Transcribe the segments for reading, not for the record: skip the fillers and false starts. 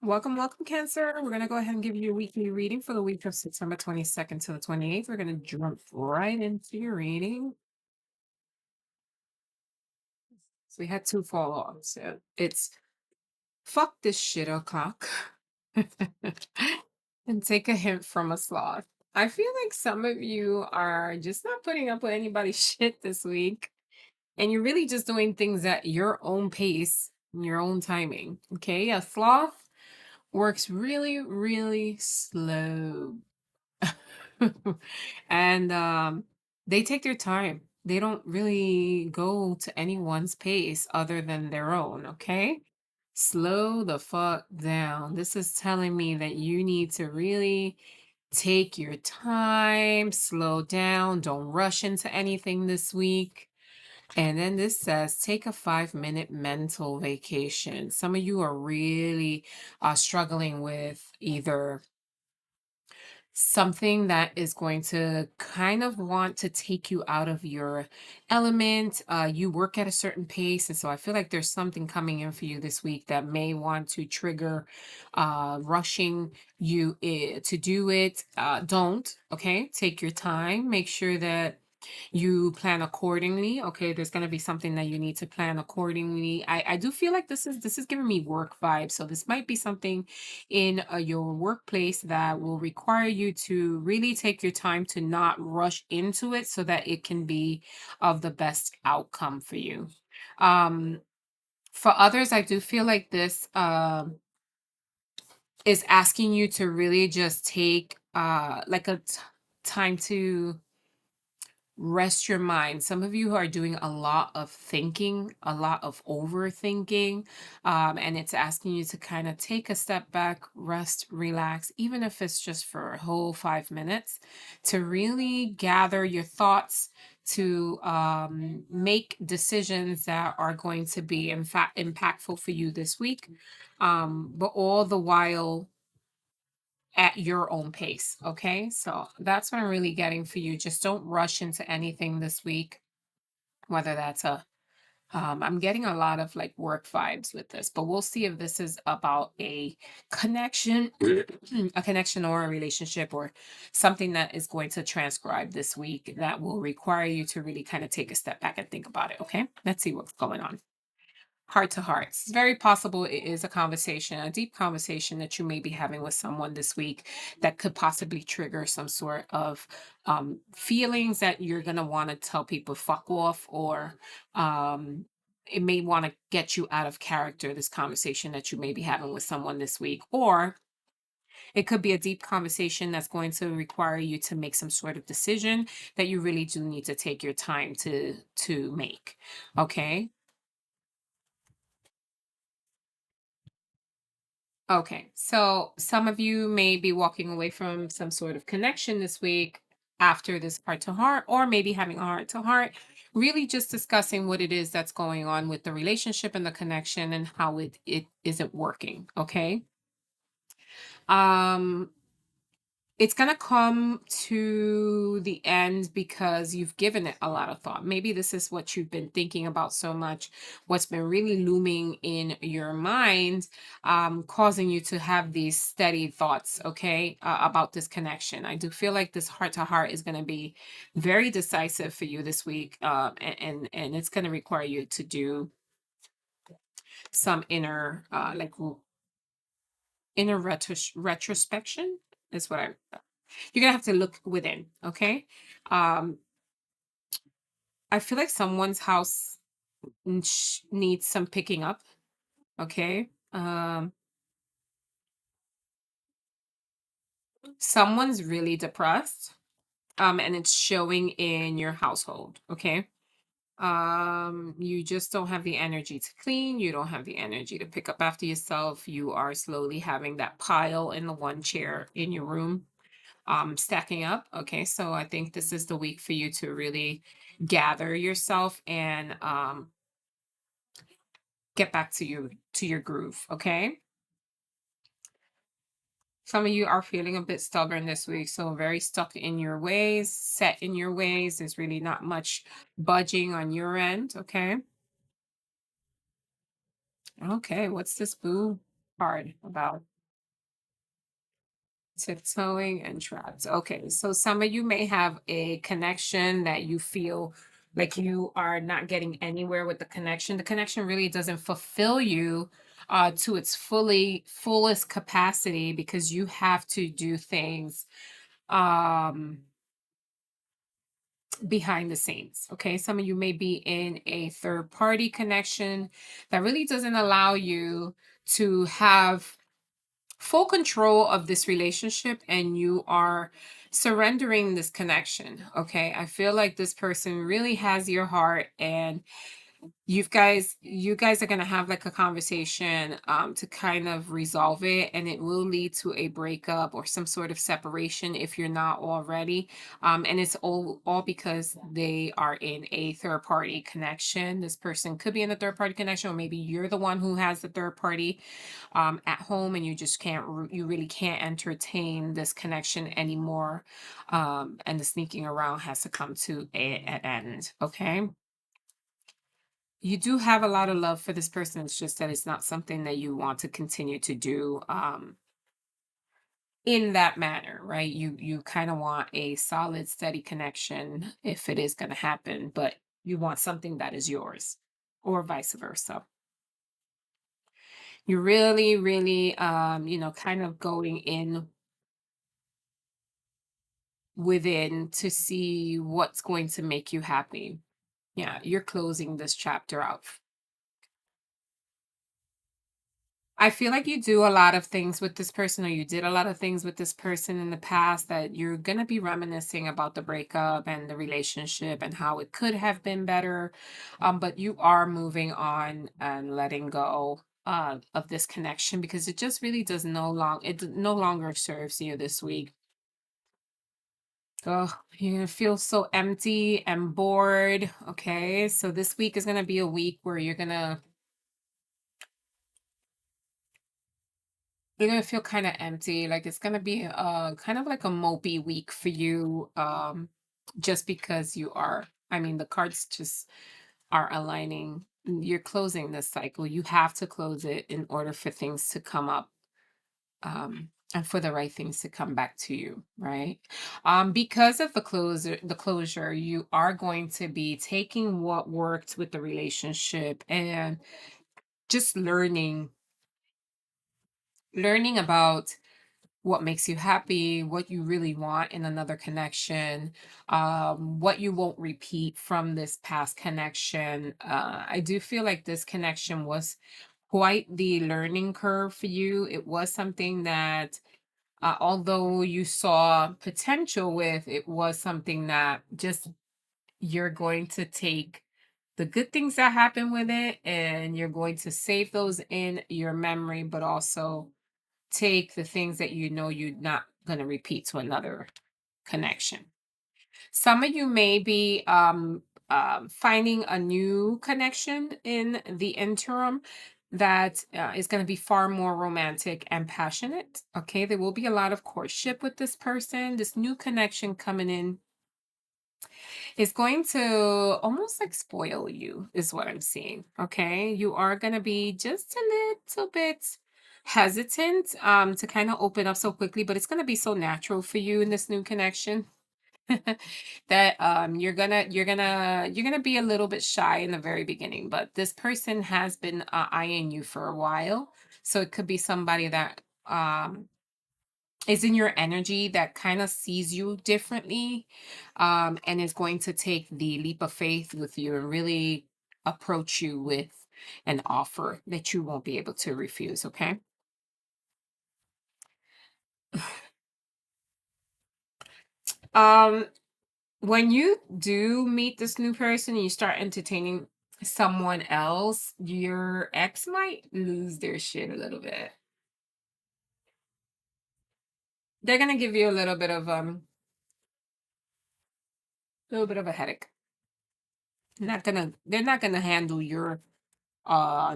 Welcome, Cancer. We're going to go ahead and give you a weekly reading for the week of September 22nd to the 28th. We're going to jump right into your reading. So we had two fall offs. So it's fuck this shit o'clock and take a hint from a sloth. I feel like some of you are just not putting up with anybody's shit this week, and you're really just doing things at your own pace, your own timing. Okay. A sloth works really, really slow. And they take their time. They don't really go to anyone's pace other than their own, okay? Slow the fuck down. This is telling me that you need to really take your time, slow down, don't rush into anything this week. And then this says take a 5-minute mental vacation. Some of you are really struggling with either something that is going to kind of want to take you out of your element. You work at a certain pace, and so I feel like there's something coming in for you this week that may want to trigger rushing you to do it. Don't, okay? Take your time. Make sure that you plan accordingly. Okay, there's going to be something that you need to plan accordingly. I do feel like this is giving me work vibes, so this might be something in your workplace that will require you to really take your time to not rush into it so that it can be of the best outcome for you. um for others, I do feel like this is asking you to really just take like time to rest your mind. Some of you are doing a lot of thinking, a lot of overthinking, and it's asking you to kind of take a step back, rest, relax, even if it's just for a whole 5 minutes, to really gather your thoughts, to make decisions that are going to be, in fact, impactful for you this week, but all the while at your own pace. Okay. So that's what I'm really getting for you. Just don't rush into anything this week, whether that's I'm getting a lot of like work vibes with this, but we'll see if this is about a connection, a connection or a relationship or something that is going to transcribe this week that will require you to really kind of take a step back and think about it. Okay. Let's see what's going on. Heart to heart. It's very possible it is a conversation, a deep conversation that you may be having with someone this week that could possibly trigger some sort of feelings that you're going to want to tell people fuck off, or um, it may want to get you out of character, this conversation that you may be having with someone this week. Or it could be a deep conversation that's going to require you to make some sort of decision that you really do need to take your time to make. Okay. Okay, so some of you may be walking away from some sort of connection this week after this heart to heart, or maybe having a heart to heart, really just discussing what it is that's going on with the relationship and the connection and how it isn't working. Okay. Um, it's going to come to the end because you've given it a lot of thought. Maybe this is what you've been thinking about so much, what's been really looming in your mind, causing you to have these steady thoughts, okay, about this connection. I do feel like this heart to heart is going to be very decisive for you this week, and it's going to require you to do some inner retrospection is what you're gonna have to look within. Okay. um I feel like someone's house needs some picking up. Okay. Someone's really depressed, and it's showing in your household. Okay. You just don't have the energy to clean, you don't have the energy to pick up after yourself. You are slowly having that pile in the one chair in your room, stacking up. Okay, so I think this is the week for you to really gather yourself and get back to your groove. Okay. Some of you are feeling a bit stubborn this week, so very stuck in your ways, set in your ways. There's really not much budging on your end. Okay. Okay, what's this boo card about? Tiptoeing and trapped. Okay, so some of you may have a connection that you feel like you are not getting anywhere with the connection. The connection really doesn't fulfill you to its fullest capacity because you have to do things um behind the scenes. Okay, some of you may be in a third party connection that really doesn't allow you to have full control of this relationship, and you are surrendering this connection. Okay, I feel like this person really has your heart, and you guys are going to have like a conversation to kind of resolve it, and it will lead to a breakup or some sort of separation if you're not already. And it's all because they are in a third party connection. This person could be in a third party connection, or maybe you're the one who has the third party at home, and you just you really can't entertain this connection anymore. And the sneaking around has to come to an end. Okay, you do have a lot of love for this person. It's just that it's not something that you want to continue to do in that manner, right? You kind of want a solid, steady connection if it is going to happen, but you want something that is yours, or vice versa. You're really, really, kind of going in within to see what's going to make you happy. Yeah, you're closing this chapter out. I feel like you do a lot of things with this person, or you did a lot of things with this person in the past, that you're going to be reminiscing about the breakup and the relationship and how it could have been better. But you are moving on and letting go of this connection because it just really does no longer serves you this week. Oh, you're gonna feel so empty and bored. Okay, so this week is gonna be a week where you're gonna feel kind of empty. Like it's gonna be kind of like a mopey week for you. Just because you are, I mean, the cards just are aligning. You're closing this cycle. You have to close it in order for things to come up. And for the right things to come back to you, right? Because of the closure, you are going to be taking what worked with the relationship and just learning about what makes you happy, what you really want in another connection, what you won't repeat from this past connection. I do feel like this connection was quite the learning curve for you. It was something that, although you saw potential with, it was something that just you're going to take the good things that happen with it, and you're going to save those in your memory, but also take the things that you know you're not going to repeat to another connection. Some of you may be finding a new connection in the interim that is going to be far more romantic and passionate. Okay, there will be a lot of courtship with this person. This new connection coming in is going to almost like spoil you, is what I'm seeing. Okay, you are going to be just a little bit hesitant to kind of open up so quickly, but it's going to be so natural for you in this new connection. That you're gonna be a little bit shy in the very beginning, but this person has been eyeing you for a while, so it could be somebody that is in your energy that kind of sees you differently, and is going to take the leap of faith with you and really approach you with an offer that you won't be able to refuse. Okay. um when you do meet this new person and you start entertaining someone else, your ex might lose their shit a little bit. They're gonna give you a little bit of a headache. They're not gonna handle your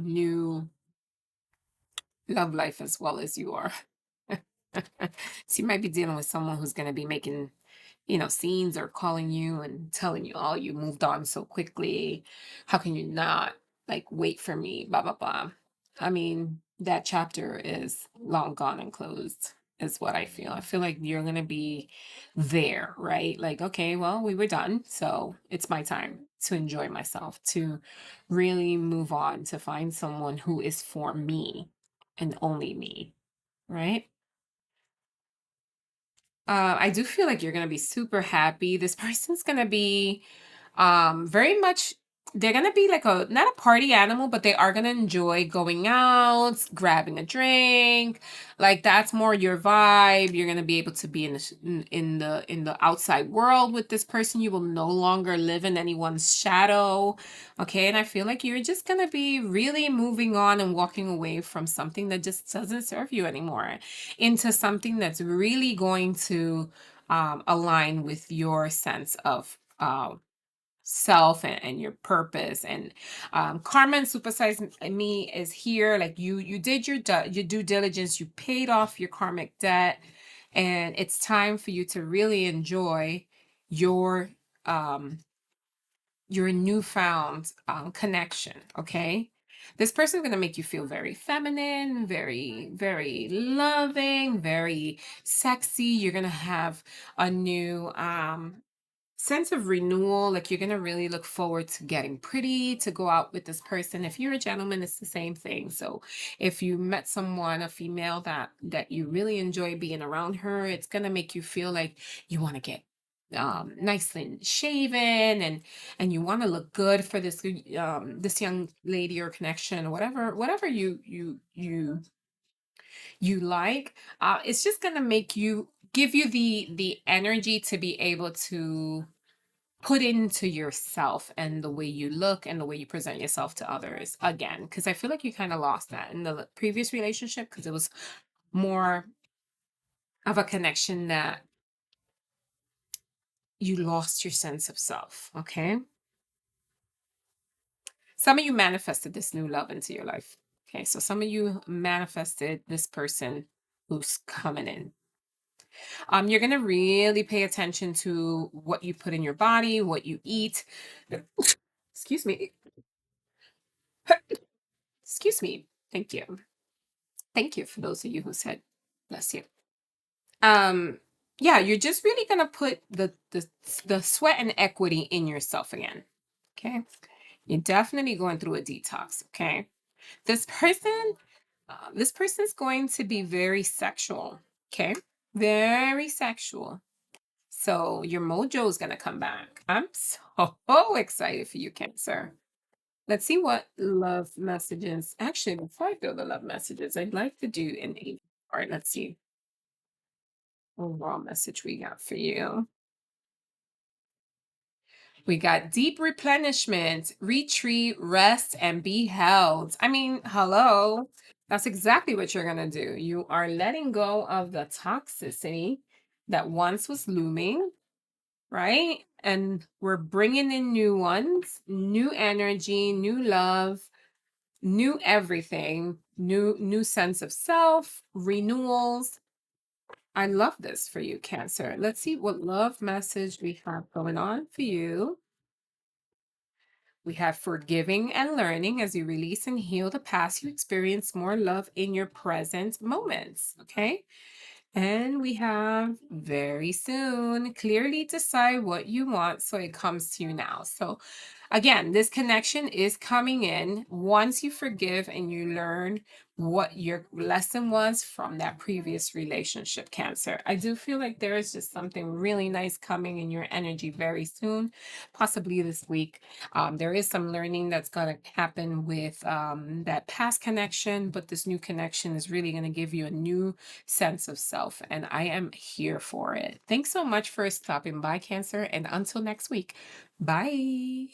new love life as well as you are. So you might be dealing with someone who's gonna be making, scenes, or calling you and telling you, oh, you moved on so quickly. How can you not like wait for me? Blah blah blah. I mean, that chapter is long gone and closed. is what I feel. I feel like you're gonna be there, right? Like, okay, well, we were done, so it's my time to enjoy myself, to really move on, to find someone who is for me and only me, right? I do feel like you're gonna be super happy. This person's gonna be very much, they're gonna be like a, not a party animal, but they are gonna enjoy going out, grabbing a drink. Like that's more your vibe. You're gonna be able to be in the in the outside world with this person. You will no longer live in anyone's shadow. Okay, and I feel like you're just gonna be really moving on and walking away from something that just doesn't serve you anymore into something that's really going to align with your sense of self and your purpose. And karma and supersize me is here. Like you did your due diligence, you paid off your karmic debt, and it's time for you to really enjoy your um your newfound connection. Okay, this person is going to make you feel very feminine, very, very loving, very sexy. You're going to have a new sense of renewal. Like you're going to really look forward to getting pretty, to go out with this person. If you're a gentleman, it's the same thing. So if you met someone, a female that you really enjoy being around her, it's going to make you feel like you want to get nicely shaven, and you want to look good for this young lady or connection, or whatever you like. It's just going to make you, give you the energy to be able to put into yourself and the way you look and the way you present yourself to others again, because I feel like you kind of lost that in the previous relationship, because it was more of a connection that you lost your sense of self. Okay, some of you manifested this new love into your life. Okay, so some of you manifested this person who's coming in. You're gonna really pay attention to what you put in your body, what you eat. Excuse me. Excuse me. Thank you. Thank you for those of you who said bless you. Um, yeah, you're just really gonna put the sweat and equity in yourself again. Okay. You're definitely going through a detox. Okay. This person, this person's going to be very sexual. Okay. Very sexual. So your mojo is gonna come back. I'm so excited for you, Cancer. Let's see what love messages. Actually, before I do the love messages, I'd like to do an eight. All right, let's see overall message we got for you. We got deep replenishment, retreat, rest, and be held. I mean, hello. That's exactly what you're going to do. You are letting go of the toxicity that once was looming, right? And we're bringing in new ones, new energy, new love, new everything, new sense of self, renewals. I love this for you, Cancer. Let's see what love message we have going on for you. We have forgiving and learning. As you release and heal the past, you experience more love in your present moments. Okay. And we have very soon, clearly decide what you want so it comes to you now. So, again, this connection is coming in once you forgive and you learn what your lesson was from that previous relationship, Cancer. I do feel like there is just something really nice coming in your energy very soon, possibly this week. There is some learning that's going to happen with that past connection, but this new connection is really going to give you a new sense of self, and I am here for it. Thanks so much for stopping by, Cancer, and until next week, bye.